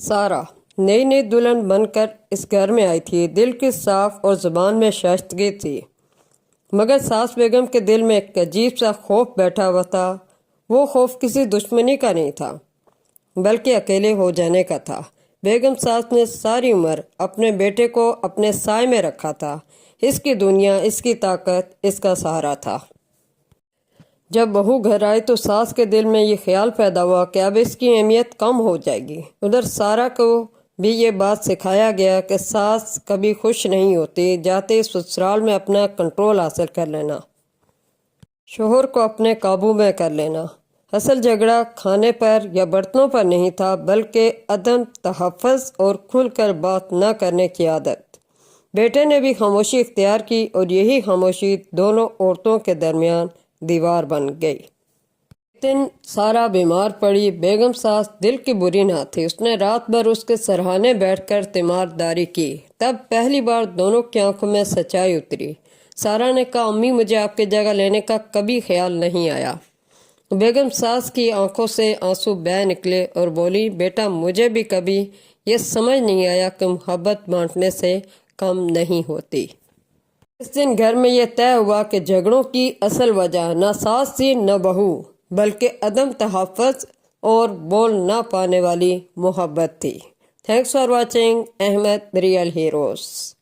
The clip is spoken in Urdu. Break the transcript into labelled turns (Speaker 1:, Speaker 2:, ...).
Speaker 1: سارہ نئی نئی دلہن بن کر اس گھر میں آئی تھی۔ دل کی صاف اور زبان میں شائستگی تھی، مگر ساس بیگم کے دل میں ایک عجیب سا خوف بیٹھا ہوا تھا۔ وہ خوف کسی دشمنی کا نہیں تھا، بلکہ اکیلے ہو جانے کا تھا۔ بیگم ساس نے ساری عمر اپنے بیٹے کو اپنے سائے میں رکھا تھا۔ اس کی دنیا، اس کی طاقت، اس کا سہارا تھا۔ جب بہو گھر آئی تو ساس کے دل میں یہ خیال پیدا ہوا کہ اب اس کی اہمیت کم ہو جائے گی۔ ادھر سارہ کو بھی یہ بات سکھایا گیا کہ ساس کبھی خوش نہیں ہوتی، جاتے سسرال میں اپنا کنٹرول حاصل کر لینا، شوہر کو اپنے قابو میں کر لینا۔ اصل جھگڑا کھانے پر یا برتنوں پر نہیں تھا، بلکہ عدم تحفظ اور کھل کر بات نہ کرنے کی عادت۔ بیٹے نے بھی خاموشی اختیار کی اور یہی خاموشی دونوں عورتوں کے درمیان دیوار بن گئی۔ ایک دن سارہ بیمار پڑی۔ بیگم ساس دل کی بری نہ تھی۔ اس نے رات بھر اس کے سرہانے بیٹھ کر تیمارداری کی۔ تب پہلی بار دونوں کی آنکھوں میں سچائی اتری۔ سارہ نے کہا، امی مجھے آپ کی جگہ لینے کا کبھی خیال نہیں آیا۔ بیگم ساس کی آنکھوں سے آنسو بہہ نکلے اور بولی، بیٹا مجھے بھی کبھی یہ سمجھ نہیں آیا کہ محبت بانٹنے سے کم نہیں ہوتی۔ اس دن گھر میں یہ طے ہوا کہ جھگڑوں کی اصل وجہ نہ ساس تھی نہ بہو، بلکہ عدم تحفظ اور بول نہ پانے والی محبت تھی۔ Thanks for watching Ahmed real heroes.